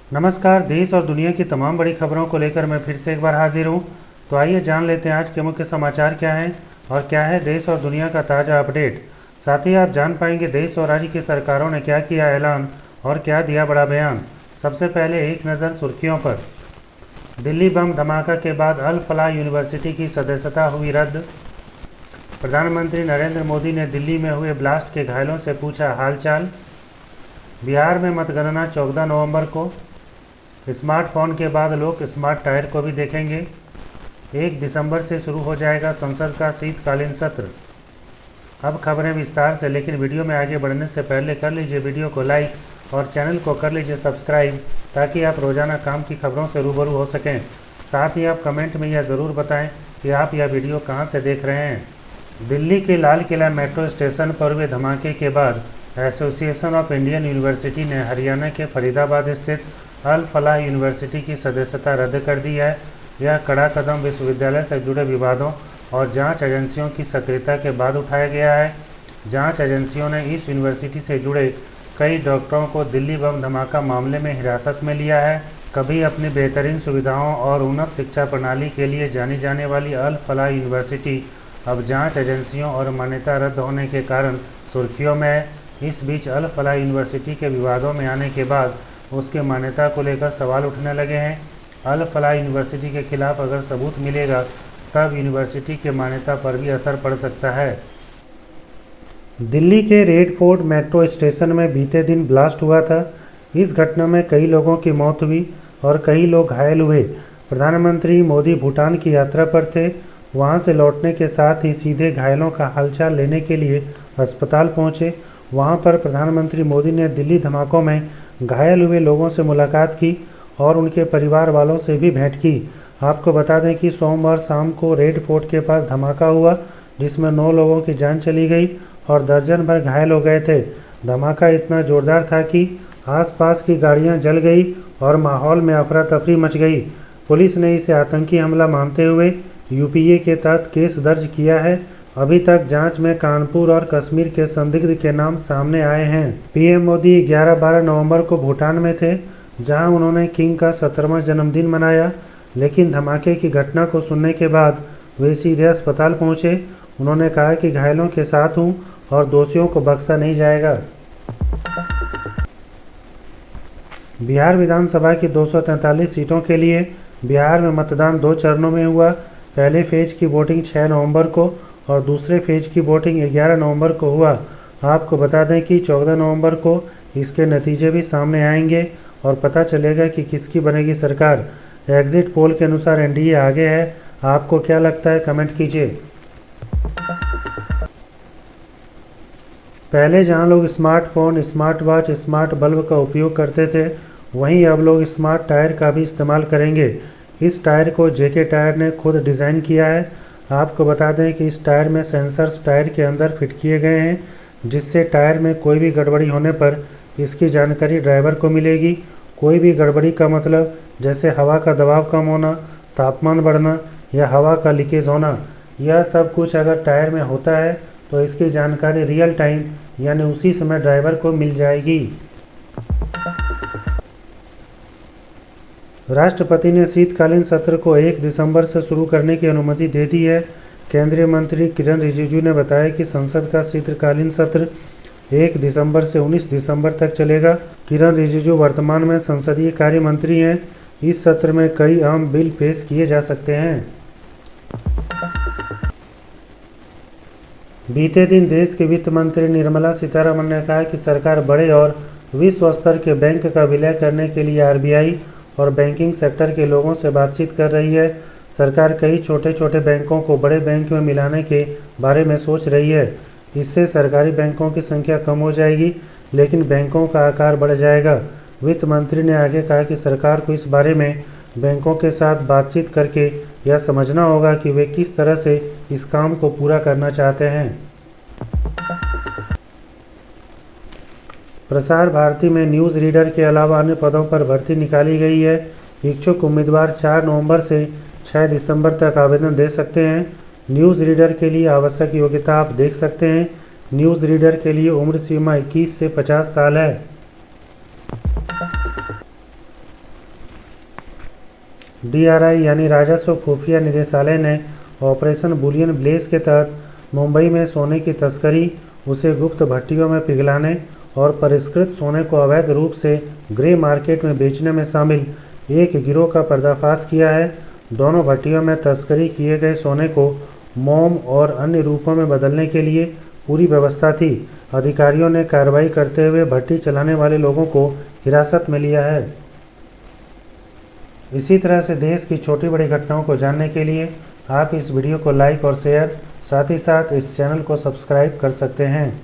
नमस्कार। देश और दुनिया की तमाम बड़ी खबरों को लेकर मैं फिर से एक बार हाजिर हूँ। तो आइए जान लेते हैं आज के मुख्य समाचार क्या हैं और क्या है देश और दुनिया का ताज़ा अपडेट। साथ ही आप जान पाएंगे देश और राज्य की सरकारों ने क्या किया ऐलान और क्या दिया बड़ा बयान। सबसे पहले एक नज़र सुर्खियों पर। दिल्ली बम धमाका के बाद अल फलाह यूनिवर्सिटी की सदस्यता हुई रद्द। प्रधानमंत्री नरेंद्र मोदी ने दिल्ली में हुए ब्लास्ट के घायलों से पूछा हालचाल। बिहार में मतगणना 14 नवंबर को। स्मार्टफोन के बाद लोग स्मार्ट टायर को भी देखेंगे। 1 दिसंबर से शुरू हो जाएगा संसद का शीतकालीन सत्र। अब खबरें विस्तार से, लेकिन वीडियो में आगे बढ़ने से पहले कर लीजिए वीडियो को लाइक और चैनल को कर लीजिए सब्सक्राइब, ताकि आप रोजाना काम की खबरों से रूबरू हो सकें। साथ ही आप कमेंट में यह ज़रूर बताएं कि आप यह वीडियो कहां से देख रहे हैं। दिल्ली के लाल किला मेट्रो स्टेशन पर हुए धमाके के बाद एसोसिएशन ऑफ इंडियन यूनिवर्सिटी ने हरियाणा के फरीदाबाद स्थित अल फलाह यूनिवर्सिटी की सदस्यता रद्द कर दी है। यह कड़ा कदम विश्वविद्यालय से जुड़े विवादों और जांच एजेंसियों की सक्रियता के बाद उठाया गया है। जांच एजेंसियों ने इस यूनिवर्सिटी से जुड़े कई डॉक्टरों को दिल्ली बम धमाका मामले में हिरासत में लिया है। कभी अपनी बेहतरीन सुविधाओं और उन्नत शिक्षा प्रणाली के लिए जानी जाने वाली अल फलाह यूनिवर्सिटी अब जांच एजेंसियों और मान्यता रद्द होने के कारण सुर्खियों में है। इस बीच अल फलाह यूनिवर्सिटी के विवादों में आने के बाद उसके मान्यता को लेकर सवाल उठने लगे हैं। अल फलाह यूनिवर्सिटी के खिलाफ अगर सबूत मिलेगा तब यूनिवर्सिटी के मान्यता पर भी असर पड़ सकता है। दिल्ली के रेड फोर्ट मेट्रो स्टेशन में बीते दिन ब्लास्ट हुआ था। इस घटना में कई लोगों की मौत हुई और कई लोग घायल हुए। प्रधानमंत्री मोदी भूटान की यात्रा पर थे। वहां से लौटने के साथ ही सीधे घायलों का हालचाल लेने के लिए अस्पताल पहुंचे। वहां पर प्रधानमंत्री मोदी ने दिल्ली धमाकों में घायल हुए लोगों से मुलाकात की और उनके परिवार वालों से भी भेंट की। आपको बता दें कि सोमवार शाम को रेड फोर्ट के पास धमाका हुआ, जिसमें 9 लोगों की जान चली गई और दर्जन भर घायल हो गए थे। धमाका इतना जोरदार था कि आसपास की गाड़ियां जल गई और माहौल में अफरा तफरी मच गई। पुलिस ने इसे आतंकी हमला मानते हुए यूपीए के तहत केस दर्ज किया है। अभी तक जांच में कानपुर और कश्मीर के संदिग्ध के नाम सामने आए हैं। पीएम मोदी 11-12 नवंबर को भूटान में थे, जहां उन्होंने किंग का 17वां जन्मदिन मनाया। लेकिन धमाके की घटना को सुनने के बाद वे सीधे अस्पताल पहुंचे। उन्होंने कहा कि घायलों के साथ हूं और दोषियों को बख्शा नहीं जाएगा। बिहार विधानसभा की 243 सीटों के लिए बिहार में मतदान 2 चरणों में हुआ। पहले फेज की वोटिंग 6 नवंबर को और दूसरे फेज की वोटिंग 11 नवंबर को हुआ। आपको बता दें कि 14 नवंबर को इसके नतीजे भी सामने आएंगे और पता चलेगा कि किसकी बनेगी सरकार। एग्जिट पोल के अनुसार एनडीए आगे है। आपको क्या लगता है, कमेंट कीजिए। पहले जहां लोग smartphone, smart watch, smart bulb का उपयोग करते थे, वहीं अब लोग स्मार्ट टायर का भी इस्तेमाल करेंगे। इस टायर को जेके टायर ने खुद डिज़ाइन किया है। आपको बता दें कि इस टायर में सेंसर्स टायर के अंदर फिट किए गए हैं, जिससे टायर में कोई भी गड़बड़ी होने पर इसकी जानकारी ड्राइवर को मिलेगी। कोई भी गड़बड़ी का मतलब जैसे हवा का दबाव कम होना, तापमान बढ़ना या हवा का लीकेज होना, यह सब कुछ अगर टायर में होता है तो इसकी जानकारी रियल टाइम यानी उसी समय ड्राइवर को मिल जाएगी। राष्ट्रपति ने शीतकालीन सत्र को 1 दिसंबर से शुरू करने की अनुमति दे दी है। केंद्रीय मंत्री किरण रिजिजू ने बताया कि संसद का शीतकालीन सत्र 1 दिसंबर से 19 दिसंबर तक चलेगा। किरण रिजिजू वर्तमान में संसदीय कार्य मंत्री हैं। इस सत्र में कई अहम बिल पेश किए जा सकते हैं। बीते दिन देश के वित्त मंत्री निर्मला सीतारमण ने कहा कि सरकार बड़े और विश्व स्तर के बैंक का विलय करने के लिए आरबीआई और बैंकिंग सेक्टर के लोगों से बातचीत कर रही है। सरकार कई छोटे छोटे बैंकों को बड़े बैंक में मिलाने के बारे में सोच रही है। इससे सरकारी बैंकों की संख्या कम हो जाएगी, लेकिन बैंकों का आकार बढ़ जाएगा। वित्त मंत्री ने आगे कहा कि सरकार को इस बारे में बैंकों के साथ बातचीत करके यह समझना होगा कि वे किस तरह से इस काम को पूरा करना चाहते हैं। प्रसार भारती में न्यूज़ रीडर के अलावा अन्य पदों पर भर्ती निकाली गई है। इच्छुक उम्मीदवार 4 नवंबर से 6 दिसंबर तक आवेदन दे सकते हैं। न्यूज़ रीडर के लिए आवश्यक योग्यता आप देख सकते हैं। न्यूज़ रीडर के लिए उम्र सीमा 21 से 50 साल है। DRI यानी राजस्व खुफिया निदेशालय ने ऑपरेशन बुलियन ब्लेज के तहत मुंबई में सोने की तस्करी, उसे गुप्त भट्टियों में पिघलाने और परिष्कृत सोने को अवैध रूप से ग्रे मार्केट में बेचने में शामिल एक गिरोह का पर्दाफाश किया है। दोनों भट्टियों में तस्करी किए गए सोने को मोम और अन्य रूपों में बदलने के लिए पूरी व्यवस्था थी। अधिकारियों ने कार्रवाई करते हुए भट्टी चलाने वाले लोगों को हिरासत में लिया है। इसी तरह से देश की छोटी बड़ी घटनाओं को जानने के लिए आप इस वीडियो को लाइक और शेयर, साथ ही साथ इस चैनल को सब्सक्राइब कर सकते हैं।